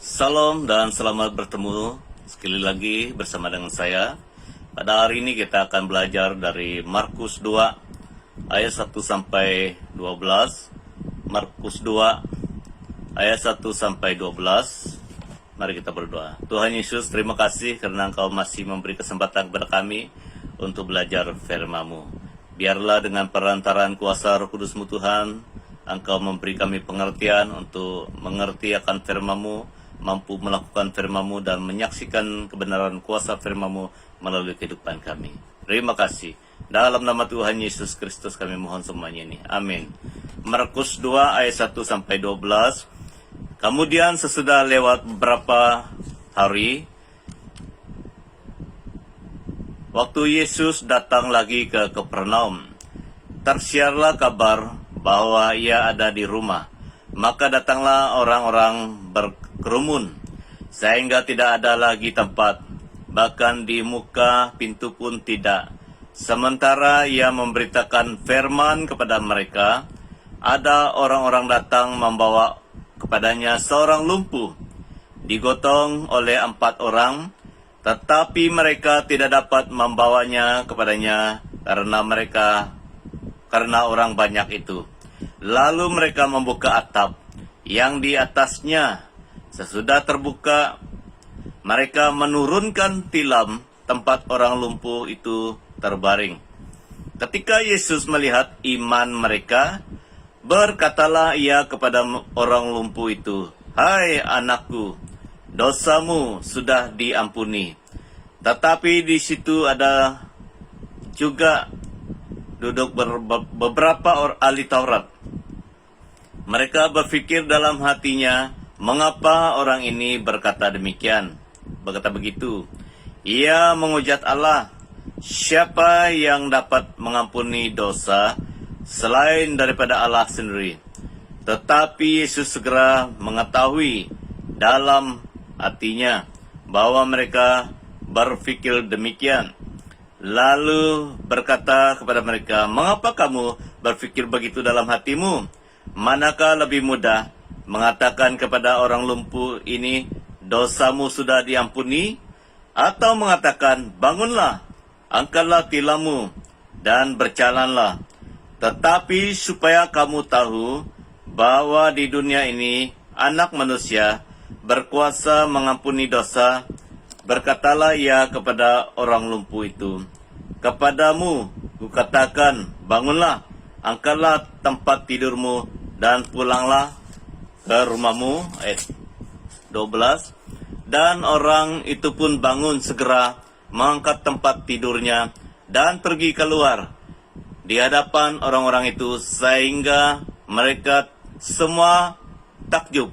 Salam dan selamat bertemu sekali lagi bersama dengan saya. Pada hari ini kita akan belajar dari Markus 2 ayat 1 sampai 12. Markus 2 ayat 1 sampai 12. Mari kita berdoa. Tuhan Yesus, terima kasih karena Engkau masih memberi kesempatan kepada kami untuk belajar firman-Mu. Biarlah dengan perantaraan kuasa Roh Kudus-Mu Tuhan, Engkau memberi kami pengertian untuk mengerti akan firman-Mu, mampu melakukan firman-Mu dan menyaksikan kebenaran kuasa firman-Mu melalui kehidupan kami. Terima kasih. Dalam nama Tuhan Yesus Kristus kami mohon semuanya ini. Amin. Markus 2 ayat 1 sampai 12. Kemudian sesudah lewat beberapa hari, waktu Yesus datang lagi ke Kapernaum, tersiarlah kabar bahwa ia ada di rumah. Maka datanglah orang-orang berkerumun, sehingga tidak ada lagi tempat, bahkan di muka pintu pun tidak. Sementara ia memberitakan firman kepada mereka, ada orang-orang datang membawa kepadanya seorang lumpuh, digotong oleh 4 orang, tetapi mereka tidak dapat membawanya kepadanya karena orang banyak itu. Lalu mereka membuka atap yang di atasnya. Sesudah terbuka, mereka menurunkan tilam tempat orang lumpuh itu terbaring. Ketika Yesus melihat iman mereka, berkatalah ia kepada orang lumpuh itu, "Hai anakku, dosamu sudah diampuni." Tetapi di situ ada juga duduk beberapa ahli Taurat. Mereka berpikir dalam hatinya, mengapa orang ini berkata demikian? Berkata begitu. Ia menghujat Allah, siapa yang dapat mengampuni dosa selain daripada Allah sendiri? Tetapi Yesus segera mengetahui dalam hatinya bahwa mereka berpikir demikian. Lalu berkata kepada mereka, "Mengapa kamu berpikir begitu dalam hatimu? Manakah lebih mudah mengatakan kepada orang lumpuh ini, dosamu sudah diampuni? Atau mengatakan, bangunlah, angkatlah tilammu, dan berjalanlah? Tetapi supaya kamu tahu bahwa di dunia ini anak manusia berkuasa mengampuni dosa, berkatalah ia kepada orang lumpuh itu, kepadamu kukatakan, bangunlah, angkatlah tempat tidurmu, dan pulanglah ke rumahmu. Ayat 12. Dan orang itu pun bangun segera, mengangkat tempat tidurnya, dan pergi keluar di hadapan orang-orang itu, sehingga mereka semua takjub.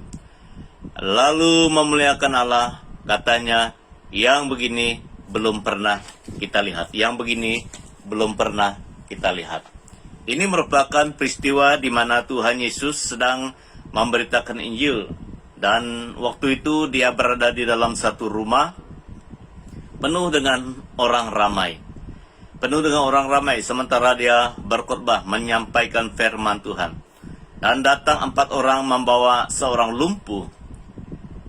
Lalu memuliakan Allah, katanya, yang begini belum pernah kita lihat. Yang begini belum pernah kita lihat. Ini merupakan peristiwa di mana Tuhan Yesus sedang memberitakan Injil. Dan waktu itu dia berada di dalam satu rumah penuh dengan orang ramai. Penuh dengan orang ramai sementara dia berkhotbah menyampaikan firman Tuhan. Dan datang 4 orang membawa seorang lumpuh,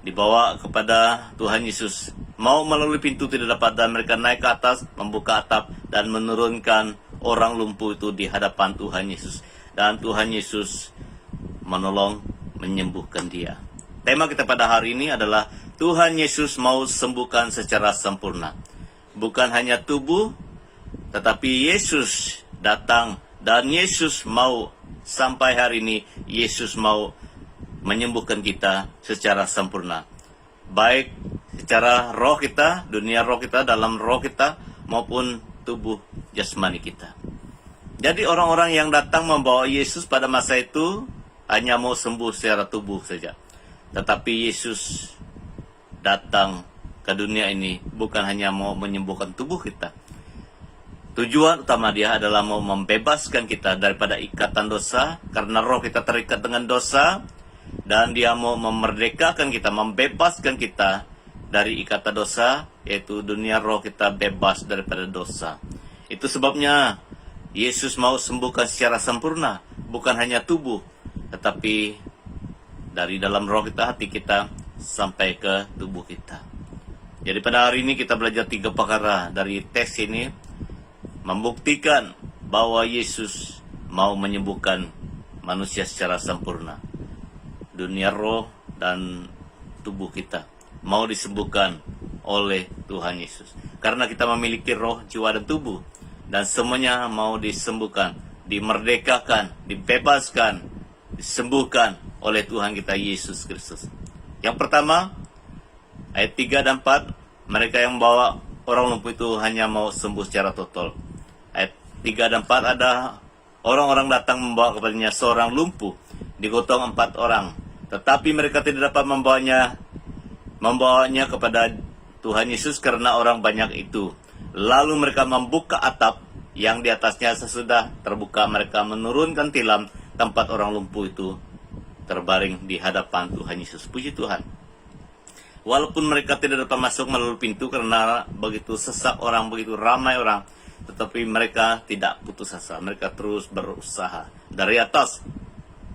dibawa kepada Tuhan Yesus. Mau melalui pintu tidak dapat, dan mereka naik ke atas, membuka atap, dan menurunkan orang lumpuh itu di hadapan Tuhan Yesus. Dan Tuhan Yesus menolong, menyembuhkan dia. Tema kita pada hari ini adalah Tuhan Yesus mau sembuhkan secara sempurna. Bukan hanya tubuh, tetapi Yesus datang dan Yesus mau, sampai hari ini Yesus mau menyembuhkan kita secara sempurna. Baik secara roh kita, dunia roh kita, dalam roh kita, maupun tubuh jasmani kita. Jadi orang-orang yang datang membawa Yesus pada masa itu hanya mau sembuh secara tubuh saja. Tetapi Yesus datang ke dunia ini bukan hanya mau menyembuhkan tubuh kita. Tujuan utama dia adalah mau membebaskan kita daripada ikatan dosa, karena roh kita terikat dengan dosa, dan dia mau memerdekakan kita, membebaskan kita dari ikatan dosa, yaitu dunia roh kita bebas daripada dosa. Itu sebabnya Yesus mau sembuhkan secara sempurna, bukan hanya tubuh, tetapi dari dalam roh kita, hati kita, sampai ke tubuh kita. Jadi pada hari ini kita belajar 3 perkara dari teks ini, membuktikan bahwa Yesus mau menyembuhkan manusia secara sempurna. Dunia roh dan tubuh kita mau disembuhkan oleh Tuhan Yesus. Karena kita memiliki roh, jiwa, dan tubuh, dan semuanya mau disembuhkan, dimerdekakan, dibebaskan, disembuhkan oleh Tuhan kita Yesus Kristus. Yang pertama, ayat 3 dan 4, mereka yang membawa orang lumpuh itu hanya mau sembuh secara total. Ayat 3 dan 4 ada orang-orang datang membawa kepadanya seorang lumpuh, digotong 4 orang. Tetapi mereka tidak dapat membawanya kepada Tuhan Yesus karena orang banyak itu. Lalu mereka membuka atap yang di atasnya sesudah terbuka, mereka menurunkan tilam tempat orang lumpuh itu terbaring di hadapan Tuhan Yesus. Puji Tuhan. Walaupun mereka tidak dapat masuk melalui pintu karena begitu sesak orang, begitu ramai orang, tetapi mereka tidak putus asa. Mereka terus berusaha. Dari atas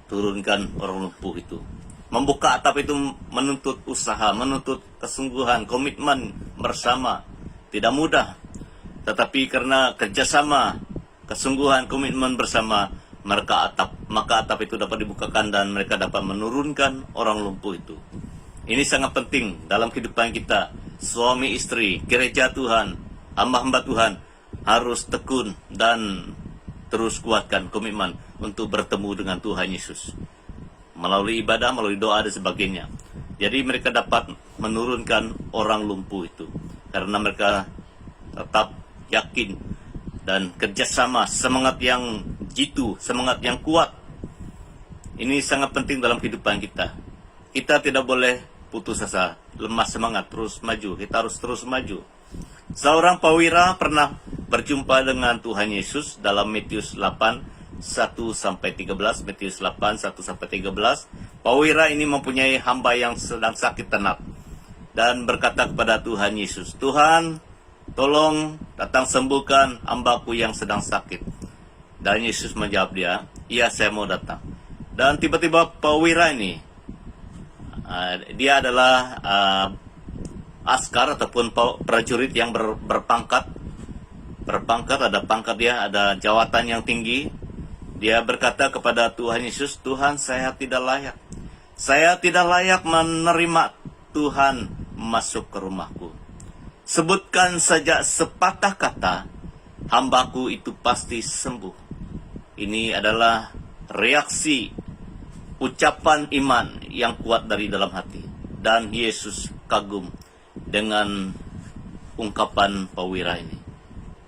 turunkan orang lumpuh itu. Membuka atap itu menuntut usaha, menuntut kesungguhan, komitmen bersama. Tidak mudah. Tetapi karena kerjasama, kesungguhan, komitmen bersama, maka atap itu dapat dibukakan dan mereka dapat menurunkan orang lumpuh itu. Ini sangat penting dalam kehidupan kita. Suami istri, gereja Tuhan, hamba-hamba Tuhan harus tekun dan terus kuatkan komitmen untuk bertemu dengan Tuhan Yesus. Melalui ibadah, melalui doa dan sebagainya. Jadi mereka dapat menurunkan orang lumpuh itu. Karena mereka tetap yakin dan kerjasama, semangat yang jitu, semangat yang kuat. Ini sangat penting dalam kehidupan kita. Kita tidak boleh putus asa, lemah semangat, terus maju. Kita harus terus maju. Seorang perwira pernah berjumpa dengan Tuhan Yesus dalam Matius 8, 1-13, Matius 8, 1-13. Perwira ini mempunyai hamba yang sedang sakit tenat dan berkata kepada Tuhan Yesus, Tuhan, tolong datang sembuhkan hambaku yang sedang sakit. Dan Yesus menjawab dia, iya saya mau datang. Dan tiba-tiba perwira ini, dia adalah askar ataupun prajurit yang berpangkat, ada pangkat dia, ada jawatan yang tinggi. Dia berkata kepada Tuhan Yesus, Tuhan saya tidak layak. Saya tidak layak menerima Tuhan masuk ke rumahku. Sebutkan saja sepatah kata, hambaku itu pasti sembuh. Ini adalah reaksi ucapan iman yang kuat dari dalam hati. Dan Yesus kagum dengan ungkapan perwira ini.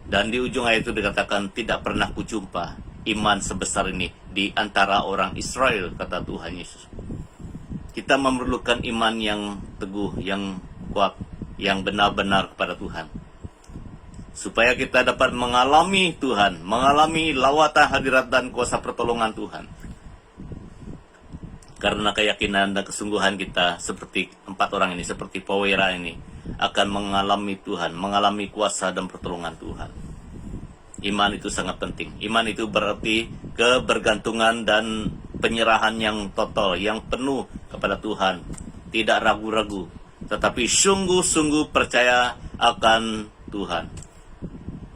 Dan di ujung ayat itu dikatakan, tidak pernah kujumpa iman sebesar ini di antara orang Israel, kata Tuhan Yesus. Kita memerlukan iman yang teguh, yang kuat, yang benar-benar kepada Tuhan. Supaya kita dapat mengalami Tuhan, mengalami lawatan hadirat dan kuasa pertolongan Tuhan. Karena keyakinan dan kesungguhan kita seperti 4 orang ini, seperti perwira ini, akan mengalami Tuhan, mengalami kuasa dan pertolongan Tuhan. Iman itu sangat penting. Iman itu berarti kebergantungan dan penyerahan yang total, yang penuh kepada Tuhan. Tidak ragu-ragu, tetapi sungguh-sungguh percaya akan Tuhan.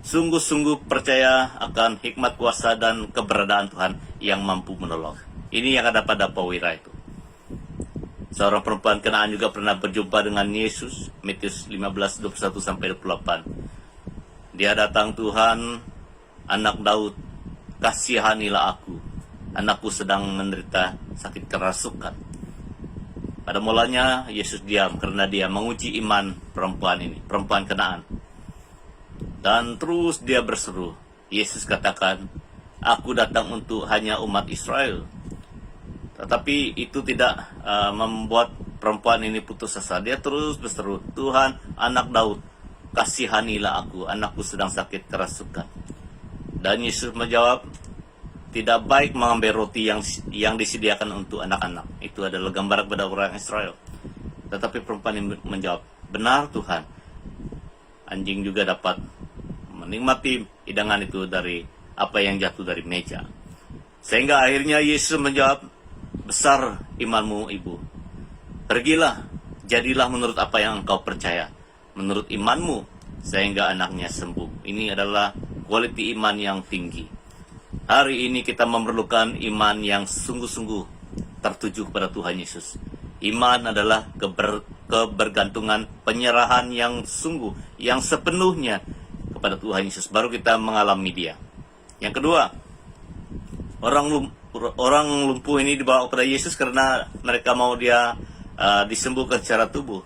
Sungguh-sungguh percaya akan hikmat kuasa dan keberadaan Tuhan yang mampu menolong. Ini yang ada pada perwira itu. Seorang perempuan Kanaan juga pernah berjumpa dengan Yesus, Matius 15, 21-28. Dia datang, Tuhan, anak Daud, kasihanilah aku. Anakku sedang menderita sakit kerasukan. Pada mulanya Yesus diam karena dia menguji iman perempuan ini, perempuan Kanaan. Dan terus dia berseru. Yesus katakan, aku datang untuk hanya umat Israel. Tetapi itu tidak membuat perempuan ini putus asa. Dia terus berseru, Tuhan, anak Daud, kasihanilah aku, anakku sedang sakit kerasukan. Dan Yesus menjawab, tidak baik mengambil roti yang disediakan untuk anak-anak. Itu adalah gambar kepada orang Israel. Tetapi perempuan ini menjawab, benar Tuhan, anjing juga dapat menikmati hidangan itu dari apa yang jatuh dari meja. Sehingga akhirnya Yesus menjawab, besar imanmu ibu. Pergilah jadilah menurut apa yang engkau percaya, menurut imanmu, sehingga anaknya sembuh. Ini adalah quality iman yang tinggi. Hari ini kita memerlukan iman yang sungguh-sungguh tertuju kepada Tuhan Yesus. Iman adalah kebergantungan, penyerahan yang sungguh, yang sepenuhnya kepada Tuhan Yesus. Baru kita mengalami Dia. Yang kedua, orang lumpuh ini dibawa kepada Yesus karena mereka mau dia disembuhkan secara tubuh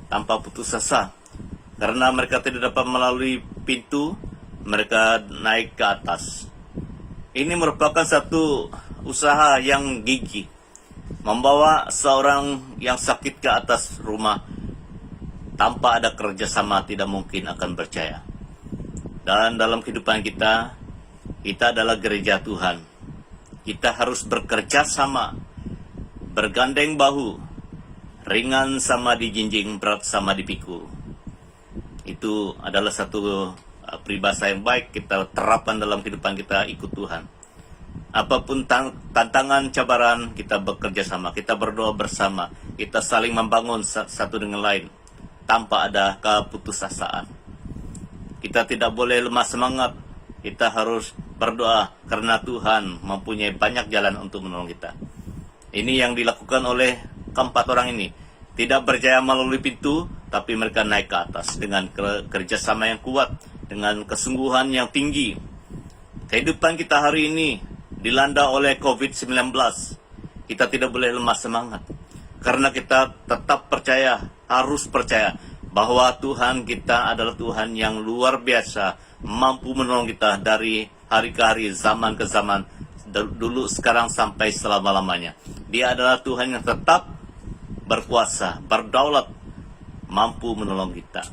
tanpa putus asa. Karena mereka tidak dapat melalui pintu, mereka naik ke atas. Ini merupakan satu usaha yang gigih. Membawa seorang yang sakit ke atas rumah tanpa ada kerjasama tidak mungkin akan percaya. Dan dalam kehidupan kita adalah gereja Tuhan. Kita harus bekerja sama, bergandeng bahu, ringan sama dijinjing, berat sama dipikul. Itu adalah satu peribahasa yang baik kita terapkan dalam kehidupan kita ikut Tuhan. Apapun tantangan, cabaran, kita bekerja sama, kita berdoa bersama, kita saling membangun satu dengan lain tanpa ada keputusasaan. Kita tidak boleh lemah semangat, kita harus berdoa karena Tuhan mempunyai banyak jalan untuk menolong kita. Ini yang dilakukan oleh keempat orang ini. Tidak berjaya melalui pintu, tapi mereka naik ke atas dengan kerjasama yang kuat, dengan kesungguhan yang tinggi. Kehidupan kita hari ini dilanda oleh COVID-19. Kita tidak boleh lemah semangat. Karena kita tetap percaya, harus percaya bahwa Tuhan kita adalah Tuhan yang luar biasa, mampu menolong kita dari hari ke hari, zaman ke zaman, dulu, sekarang, sampai selama-lamanya. Dia adalah Tuhan yang tetap berkuasa, berdaulat, mampu menolong kita.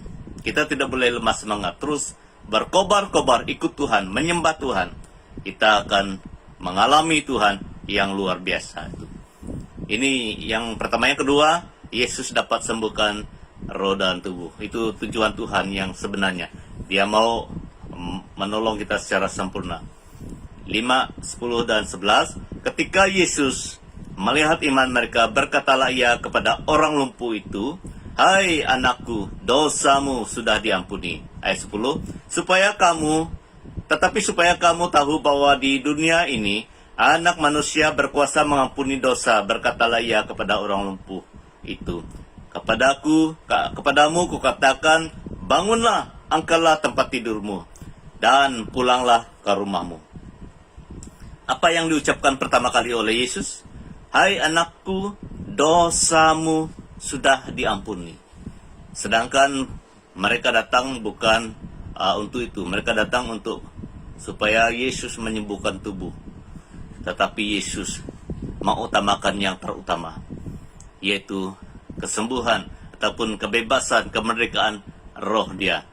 Kita tidak boleh lemah semangat, terus berkobar-kobar ikut Tuhan, menyembah Tuhan. Kita akan mengalami Tuhan yang luar biasa. Ini yang pertama. Yang kedua, Yesus dapat sembuhkan roh dan tubuh. Itu tujuan Tuhan yang sebenarnya. Dia mau menolong kita secara sempurna. 5, 10, dan 11. Ketika Yesus melihat iman mereka, berkatalah ia kepada orang lumpuh itu, "Hai anakku, dosamu sudah diampuni." Ayat 10. Tetapi supaya kamu tahu bahwa di dunia ini Anak Manusia berkuasa mengampuni dosa, berkatalah ia kepada orang lumpuh itu, "Kepadamu kukatakan, bangunlah, angkatlah tempat tidurmu, dan pulanglah ke rumahmu." Apa yang diucapkan pertama kali oleh Yesus? "Hai anakku, dosamu sudah diampuni." Sedangkan mereka datang bukan untuk itu. Mereka datang untuk supaya Yesus menyembuhkan tubuh. Tetapi Yesus mengutamakan yang terutama, yaitu kesembuhan ataupun kebebasan, kemerdekaan roh dia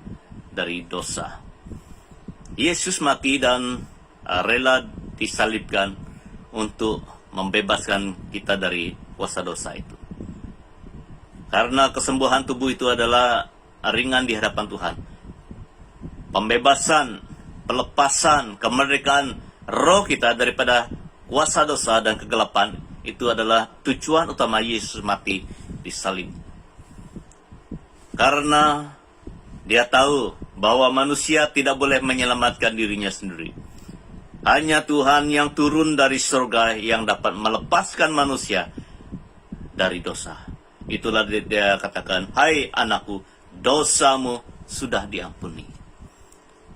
dari dosa. Yesus mati dan rela disalibkan untuk membebaskan kita dari kuasa dosa itu. Karena kesembuhan tubuh itu adalah ringan di hadapan Tuhan. Pembebasan, pelepasan, kemerdekaan roh kita daripada kuasa dosa dan kegelapan, itu adalah tujuan utama Yesus mati di salib. Karena dia tahu bahwa manusia tidak boleh menyelamatkan dirinya sendiri. Hanya Tuhan yang turun dari surga yang dapat melepaskan manusia dari dosa. Itulah dia katakan, "Hai anakku, dosamu sudah diampuni."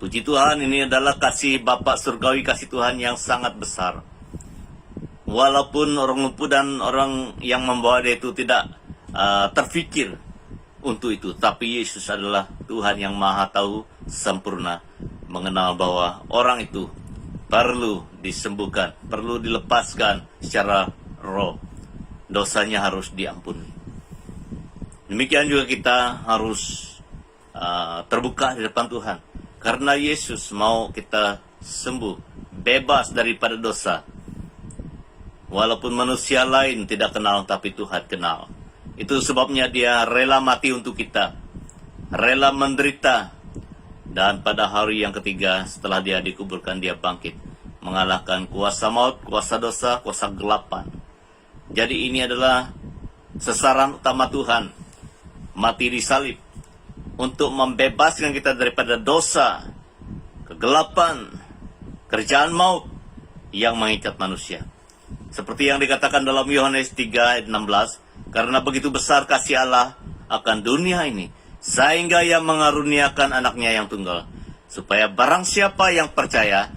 Puji Tuhan, ini adalah kasih Bapa surgawi, kasih Tuhan yang sangat besar. Walaupun orang lumpuh dan orang yang membawa dia itu tidak terfikir untuk itu, tapi Yesus adalah Tuhan yang maha tahu, sempurna, mengenal bahwa orang itu perlu disembuhkan, perlu dilepaskan secara roh. Dosanya harus diampuni. Demikian juga kita harus terbuka di depan Tuhan. Karena Yesus mau kita sembuh, bebas daripada dosa. Walaupun manusia lain tidak kenal, tapi Tuhan kenal. Itu sebabnya dia rela mati untuk kita, rela menderita. Dan pada hari yang ketiga setelah dia dikuburkan, dia bangkit, mengalahkan kuasa maut, kuasa dosa, kuasa gelapan. Jadi ini adalah sasaran utama Tuhan. mati di salib untuk membebaskan kita daripada dosa, kegelapan, kerjaan maut yang mengikat manusia. Seperti yang dikatakan dalam Yohanes 3 ayat 16, karena begitu besar kasih Allah akan dunia ini, sehingga Ia mengaruniakan anaknya yang tunggal, supaya barang siapa yang percaya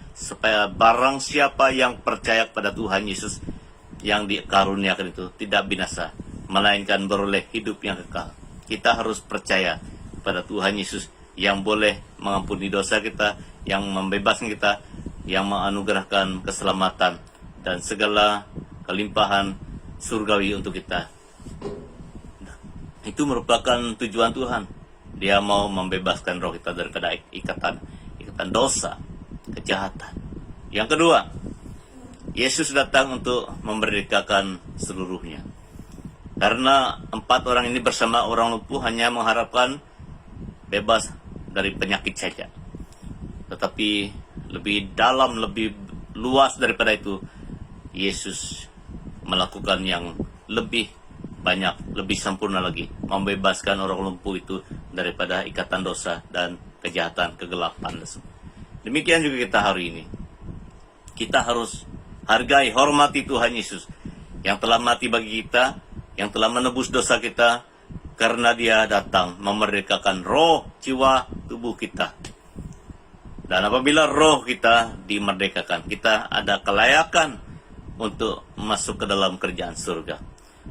kepada Tuhan Yesus yang dikaruniakan itu tidak binasa, melainkan beroleh hidup yang kekal. Kita harus percaya kepada Tuhan Yesus yang boleh mengampuni dosa kita, yang membebaskan kita, yang menganugerahkan keselamatan dan segala kelimpahan surgawi untuk kita. Itu merupakan tujuan Tuhan. Dia mau membebaskan roh kita daripada ikatan dosa, kejahatan. Yang kedua, Yesus datang untuk memerdekakan seluruhnya. Karena 4 orang ini bersama orang lumpuh hanya mengharapkan bebas dari penyakit saja. Tetapi lebih dalam, lebih luas daripada itu, Yesus melakukan yang lebih banyak, lebih sempurna lagi, membebaskan orang lumpuh itu daripada ikatan dosa dan kejahatan, kegelapan. Demikian juga kita hari ini. Kita harus hargai, hormati Tuhan Yesus yang telah mati bagi kita, yang telah menebus dosa kita, karena Dia datang memerdekakan roh, jiwa, tubuh kita. Dan apabila roh kita dimerdekakan, kita ada kelayakan untuk masuk ke dalam kerjaan surga.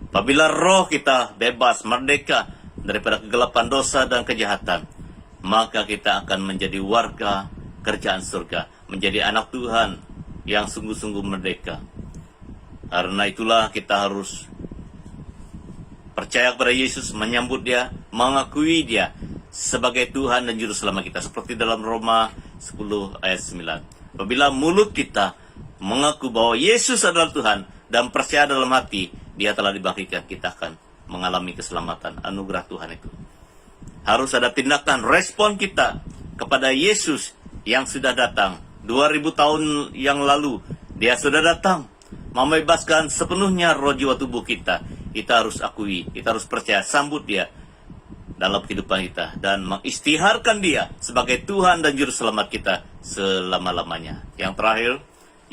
Apabila roh kita bebas, merdeka daripada kegelapan dosa dan kejahatan, maka kita akan menjadi warga kerjaan surga, menjadi anak Tuhan yang sungguh-sungguh merdeka. Karena itulah kita harus percaya kepada Yesus, menyambut Dia, mengakui Dia sebagai Tuhan dan Juru Selamat kita. Seperti dalam Roma 10 ayat 9. Apabila mulut kita mengaku bahwa Yesus adalah Tuhan dan percaya dalam hati Dia telah dibangkitkan, kita akan mengalami keselamatan, anugerah Tuhan itu. Harus ada tindakan, respon kita kepada Yesus yang sudah datang 2000 tahun yang lalu. Dia sudah datang membebaskan sepenuhnya roh, jiwa, tubuh kita. Kita harus akui, kita harus percaya, sambut Dia dalam kehidupan kita dan mengistiharkan Dia sebagai Tuhan dan Juru Selamat kita selama-lamanya. Yang terakhir,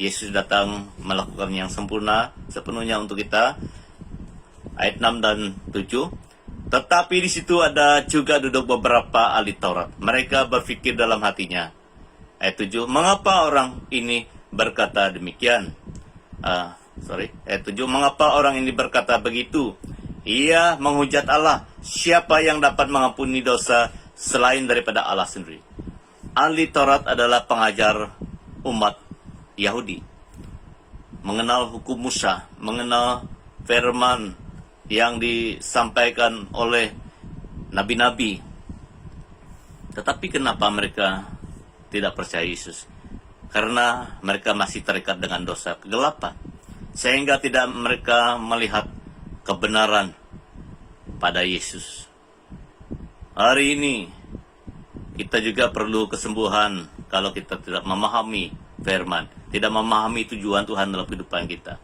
Yesus datang melakukan yang sempurna sepenuhnya untuk kita. Ayat 6 dan 7. Tetapi di situ ada juga duduk beberapa ahli Taurat. Mereka berpikir dalam hatinya. Ayat 7. Mengapa orang ini berkata demikian? Ayat 7. Mengapa orang ini berkata begitu? Ia menghujat Allah. Siapa yang dapat mengampuni dosa selain daripada Allah sendiri? Ahli Taurat adalah pengajar umat Yahudi, mengenal hukum Musa, mengenal firman yang disampaikan oleh nabi-nabi. Tetapi kenapa mereka tidak percaya Yesus? Karena mereka masih terikat dengan dosa kegelapan, sehingga tidak mereka melihat kebenaran pada Yesus. Hari ini kita juga perlu kesembuhan kalau kita tidak memahami firman, tidak memahami tujuan Tuhan dalam kehidupan kita.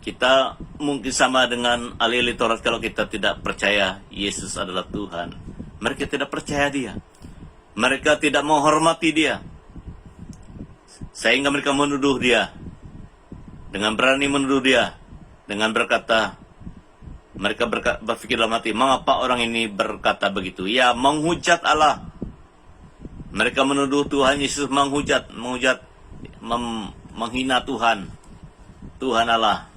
Kita mungkin sama dengan ahli Taurat kalau kita tidak percaya Yesus adalah Tuhan. Mereka tidak percaya Dia. Mereka tidak menghormati Dia. Sehingga mereka menuduh Dia. Dengan berani menuduh Dia. Dengan berkata, mereka berpikir dalam hati, mengapa orang ini berkata begitu? Ya, menghujat Allah. Mereka menuduh Tuhan Yesus menghina Tuhan, Tuhan Allah.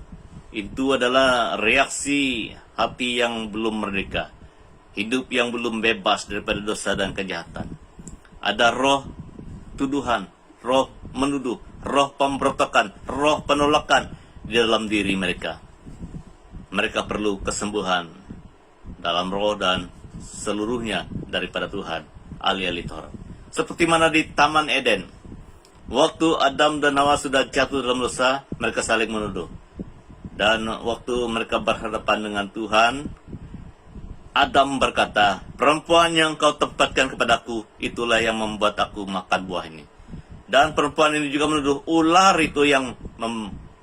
Itu adalah reaksi hati yang belum merdeka, hidup yang belum bebas daripada dosa dan kejahatan. Ada roh tuduhan, roh menuduh, roh pemberontakan, roh penolakan di dalam diri mereka. Mereka perlu kesembuhan dalam roh dan seluruhnya daripada Tuhan, ahli-ahli Taurat. Seperti mana di Taman Eden, waktu Adam dan Hawa sudah jatuh dalam dosa, mereka saling menuduh. Dan waktu mereka berhadapan dengan Tuhan, Adam berkata, perempuan yang kau tempatkan kepadaku, itulah yang membuat aku makan buah ini. Dan perempuan ini juga menuduh, ular itu yang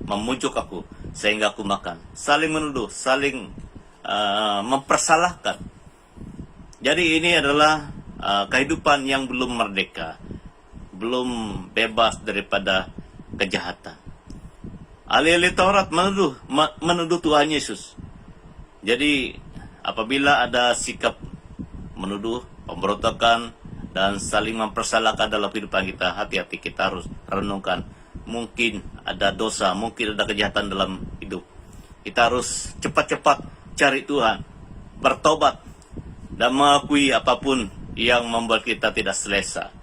memujuk aku, sehingga aku makan. Saling menuduh, saling mempersalahkan. Jadi ini adalah kehidupan yang belum merdeka, belum bebas daripada kejahatan. Ahli-ahli Taurat menuduh Tuhan Yesus. Jadi apabila ada sikap menuduh, pemberontakan, dan saling mempersalahkan dalam kehidupan kita, hati-hati, kita harus renungkan. Mungkin ada dosa, mungkin ada kejahatan dalam hidup. Kita harus cepat-cepat cari Tuhan, bertobat, dan mengakui apapun yang membuat kita tidak selesa.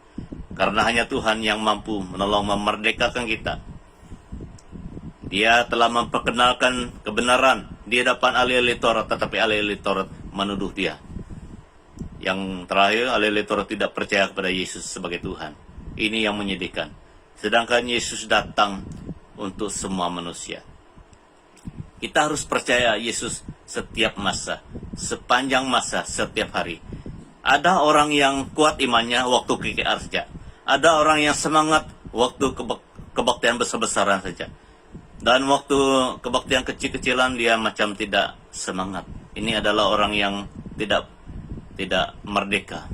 Karena hanya Tuhan yang mampu menolong memerdekakan kita. Dia telah memperkenalkan kebenaran di hadapan ahli-ahli Taurat, tetapi ahli-ahli Taurat menuduh dia. Yang terakhir, ahli-ahli Taurat tidak percaya kepada Yesus sebagai Tuhan. Ini yang menyedihkan. Sedangkan Yesus datang untuk semua manusia. Kita harus percaya Yesus setiap masa, sepanjang masa, setiap hari. Ada orang yang kuat imannya waktu KKR saja. Ada orang yang semangat waktu kebaktian besar-besaran saja. Dan waktu kebaktian kecil-kecilan dia macam tidak semangat. Ini adalah orang yang tidak merdeka.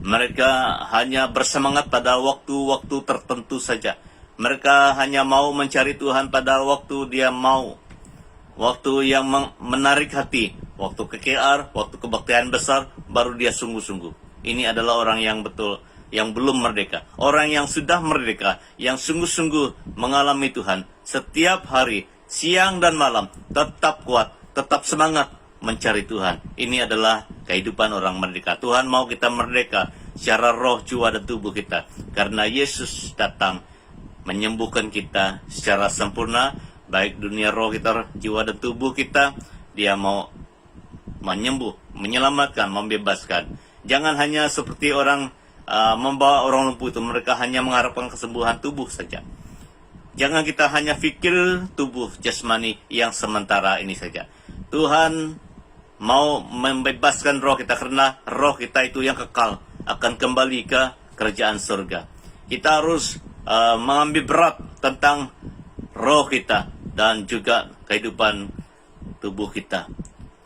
Mereka hanya bersemangat pada waktu-waktu tertentu saja. Mereka hanya mau mencari Tuhan pada waktu dia mau. Waktu yang menarik hati. Waktu KKR, waktu kebaktian besar, baru dia sungguh-sungguh. Ini adalah orang yang betul, yang belum merdeka. Orang yang sudah merdeka, yang sungguh-sungguh mengalami Tuhan. Setiap hari, siang dan malam, tetap kuat, tetap semangat mencari Tuhan. Ini adalah kehidupan orang merdeka. Tuhan mau kita merdeka secara roh, jiwa, dan tubuh kita. Karena Yesus datang menyembuhkan kita secara sempurna, baik dunia roh kita, jiwa, dan tubuh kita. Dia mau menyembuh, menyelamatkan, membebaskan. Jangan hanya seperti orang membawa orang lumpuh itu, mereka hanya mengharapkan kesembuhan tubuh saja. Jangan kita hanya pikir tubuh jasmani yang sementara ini saja. Tuhan mau membebaskan roh kita, karena roh kita itu yang kekal, akan kembali ke kerajaan surga. Kita harus mengambil berat tentang roh kita dan juga kehidupan tubuh kita.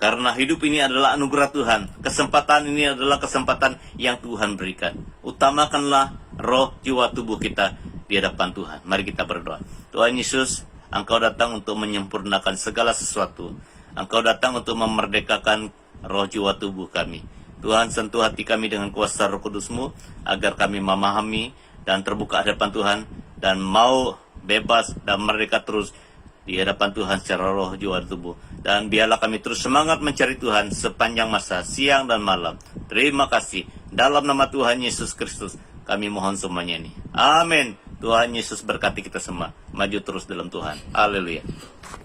Karena hidup ini adalah anugerah Tuhan. Kesempatan ini adalah kesempatan yang Tuhan berikan. Utamakanlah roh, jiwa, tubuh kita di hadapan Tuhan. Mari kita berdoa. Tuhan Yesus, Engkau datang untuk menyempurnakan segala sesuatu. Engkau datang untuk memerdekakan roh, jiwa, tubuh kami. Tuhan, sentuh hati kami dengan kuasa Roh Kudus-Mu, agar kami memahami dan terbuka hadapan Tuhan, dan mau bebas dan merdeka terus di hadapan Tuhan secara roh, jiwa, dan tubuh. Dan biarlah kami terus semangat mencari Tuhan sepanjang masa, siang dan malam. Terima kasih. Dalam nama Tuhan Yesus Kristus, kami mohon semuanya ini. Amin. Tuhan Yesus berkati kita semua. Maju terus dalam Tuhan. Haleluya.